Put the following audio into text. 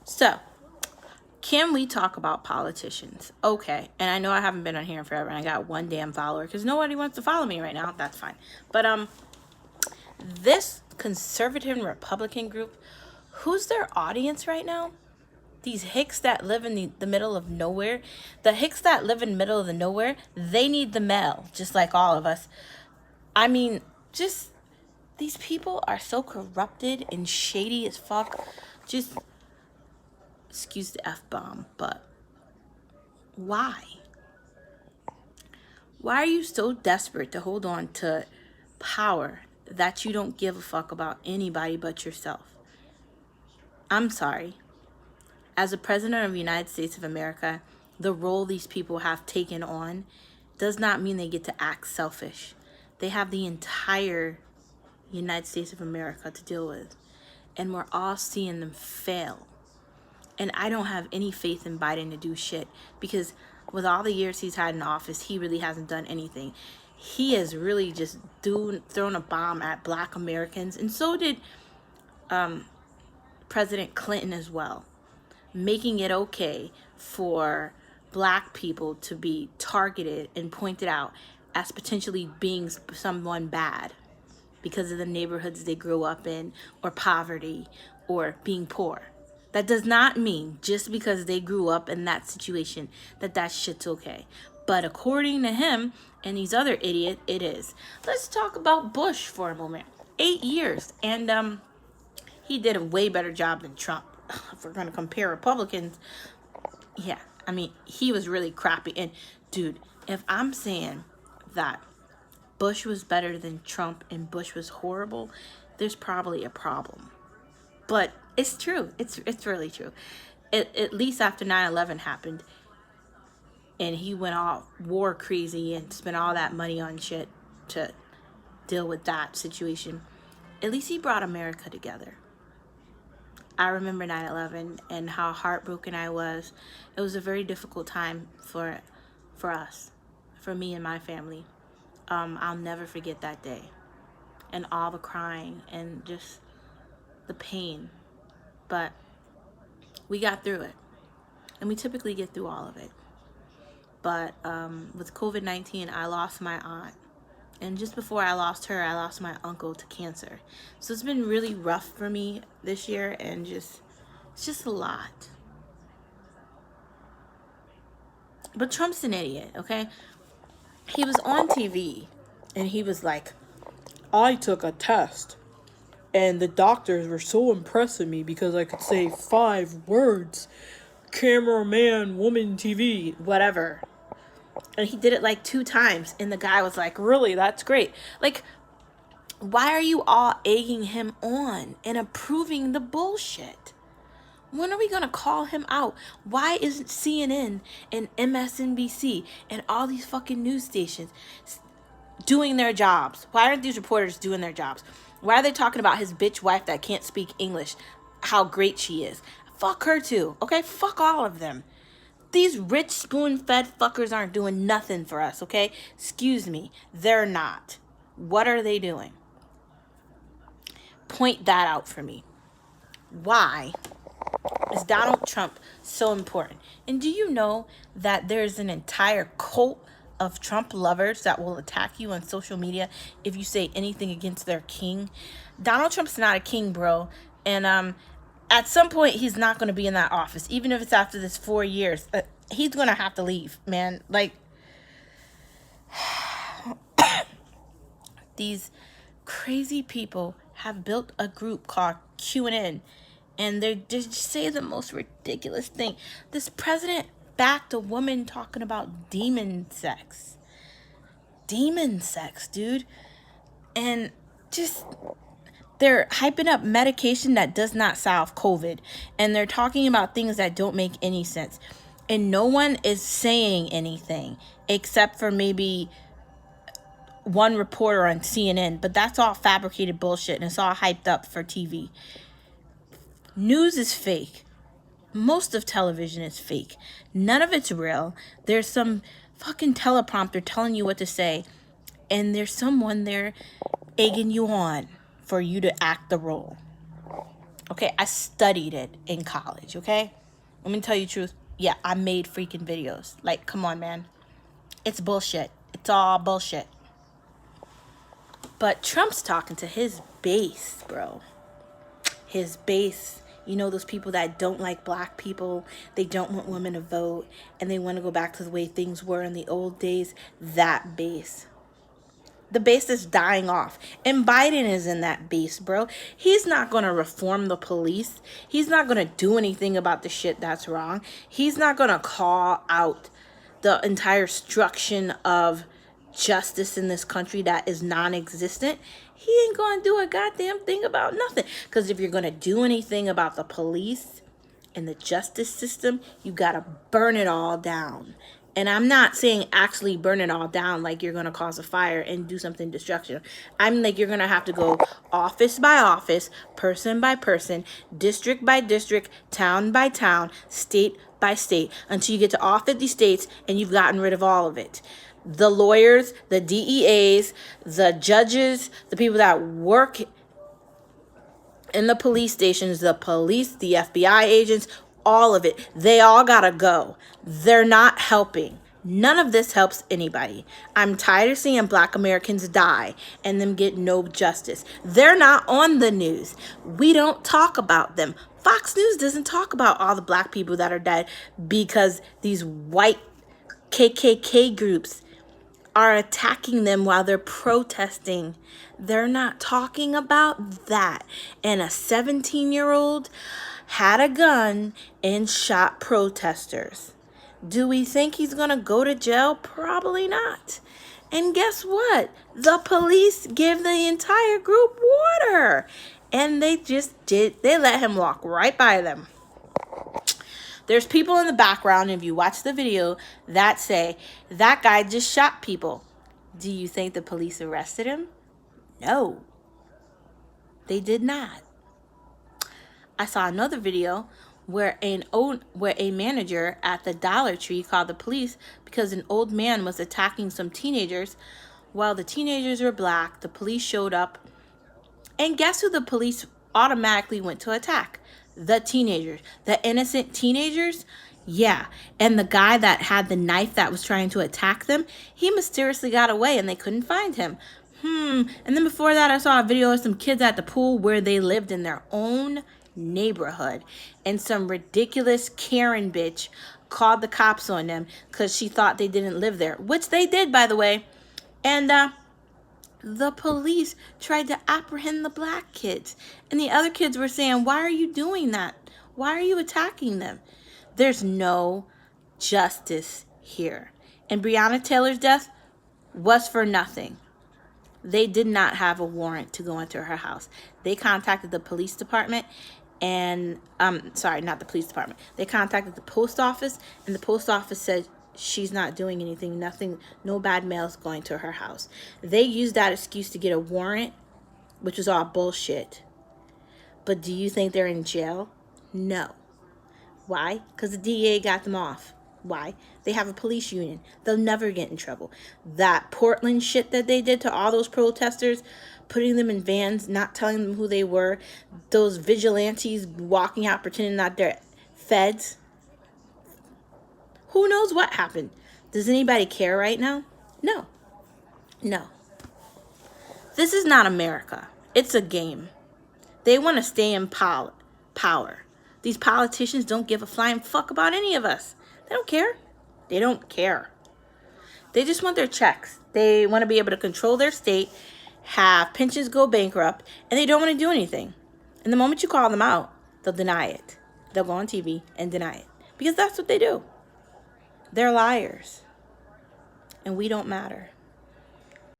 So, can we talk about politicians? Okay. And I know I haven't been on here in forever and I got one damn follower because nobody wants to follow me right now. That's fine. But this conservative Republican group, who's their audience right now? These hicks that live in the middle of nowhere. The hicks that live in the middle of the nowhere, they need the mail, just like all of us. I mean, just these people are so corrupted and shady as fuck. Just excuse the F-bomb, but why? Why are you so desperate to hold on to power that you don't give a fuck about anybody but yourself? I'm sorry. As a president of the United States of America, the role these people have taken on does not mean they get to act selfish. They have the entire United States of America to deal with, and we're all seeing them fail. And I don't have any faith in Biden to do shit because with all the years he's had in office, he really hasn't done anything. He has really just thrown a bomb at Black Americans, and so did President Clinton as well, making it okay for Black people to be targeted and pointed out as potentially being someone bad because of the neighborhoods they grew up in, or poverty, or being poor. That does not mean just because they grew up in that situation that shit's okay. But according to him and these other idiots, it is. Let's talk about Bush for a moment. 8 years, and he did a way better job than Trump. If we're going to compare Republicans, yeah, I mean, he was really crappy. And dude, if I'm saying that Bush was better than Trump and Bush was horrible, there's probably a problem. But it's true. It's really true. At least after 9/11 happened and he went all war crazy and spent all that money on shit to deal with that situation, at least he brought America together. I remember 9/11 and how heartbroken I was. It was a very difficult time for us, for me and my family. I'll never forget that day and all the crying and just the pain. But we got through it, and we typically get through all of it. But with COVID-19, I lost my aunt, and just before I lost her, I lost my uncle to cancer. So it's been really rough for me this year, and it's just a lot. But Trump's an idiot, okay? He was on TV and he was like, I took a test and the doctors were so impressed with me because I could say 5 words. Cameraman, woman, TV, whatever. And he did it like 2 times and the guy was like, really, that's great. Like, why are you all egging him on and approving the bullshit? When are we going to call him out? Why isn't CNN and MSNBC and all these fucking news stations doing their jobs? Why aren't these reporters doing their jobs? Why are they talking about his bitch wife that can't speak English, how great she is? Fuck her too, okay? Fuck all of them. These rich spoon-fed fuckers aren't doing nothing for us, okay? Excuse me, they're not. What are they doing? Point that out for me. Why is Donald Trump so important? And do you know that there's an entire cult of Trump lovers that will attack you on social media if you say anything against their king? Donald Trump's not a king, bro. And at some point, he's not going to be in that office. Even if it's after this 4 years, he's going to have to leave, man. Like, these crazy people have built a group called QAnon, and they just say the most ridiculous thing. This president backed a woman talking about demon sex. Demon sex, dude. And just, they're hyping up medication that does not solve COVID. And they're talking about things that don't make any sense. And no one is saying anything except for maybe one reporter on CNN. But that's all fabricated bullshit and it's all hyped up for TV. News is fake. Most of television is fake. None of it's real. There's some fucking teleprompter telling you what to say, and there's someone there egging you on for you to act the role. Okay, I studied it in college, okay? Let me tell you the truth. Yeah, I made freaking videos. Like, come on, man. It's bullshit. It's all bullshit. But Trump's talking to his base, bro. His base. You know, those people that don't like black people, they don't want women to vote, and they want to go back to the way things were in the old days. That base. The base is dying off. And Biden is in that base, bro. He's not going to reform the police. He's not going to do anything about the shit that's wrong. He's not going to call out the entire structure of justice in this country that is non-existent. He ain't going to do a goddamn thing about nothing. Because if you're going to do anything about the police and the justice system, you got to burn it all down. And I'm not saying actually burn it all down like you're going to cause a fire and do something destruction. I'm like, you're going to have to go office by office, person by person, district by district, town by town, state by state, until you get to all 50 states and you've gotten rid of all of it. The lawyers, the DEAs, the judges, the people that work in the police stations, the police, the FBI agents, all of it, they all gotta go. They're not helping. None of this helps anybody. I'm tired of seeing black Americans die and them get no justice. They're not on the news. We don't talk about them. Fox News doesn't talk about all the black people that are dead because these white KKK groups are attacking them while they're protesting. They're not talking about that. And a 17-year-old had a gun and shot protesters. Do we think he's gonna go to jail? Probably not. And guess what? The police give the entire group water. And they let him walk right by them. There's people in the background, if you watch the video, that say, that guy just shot people. Do you think the police arrested him? No. They did not. I saw another video where a manager at the Dollar Tree called the police because an old man was attacking some teenagers. While the teenagers were black, the police showed up. And guess who the police automatically went to attack? The teenagers. The innocent teenagers? Yeah. And the guy that had the knife that was trying to attack them, he mysteriously got away and they couldn't find him. And then before that, I saw a video of some kids at the pool where they lived in their own neighborhood. And some ridiculous Karen bitch called the cops on them because she thought they didn't live there. Which they did, by the way. And the police tried to apprehend the black kids. And the other kids were saying, why are you doing that? Why are you attacking them? There's no justice here. And Breonna Taylor's death was for nothing. They did not have a warrant to go into her house. They contacted the police department and, sorry, not the police department. They contacted the post office and the post office said, she's not doing anything, nothing, no bad mail's going to her house. They used that excuse to get a warrant, which was all bullshit. But do you think they're in jail? No. Why? Because the DEA got them off. Why? They have a police union. They'll never get in trouble. That Portland shit that they did to all those protesters, putting them in vans, not telling them who they were, those vigilantes walking out pretending that they're feds. Who knows what happened? Does anybody care right now? No. No. This is not America. It's a game. They want to stay in power. These politicians don't give a flying fuck about any of us. They don't care. They don't care. They just want their checks. They want to be able to control their state, have pensions go bankrupt, and they don't want to do anything. And the moment you call them out, they'll deny it. They'll go on TV and deny it. Because that's what they do. They're liars. And we don't matter.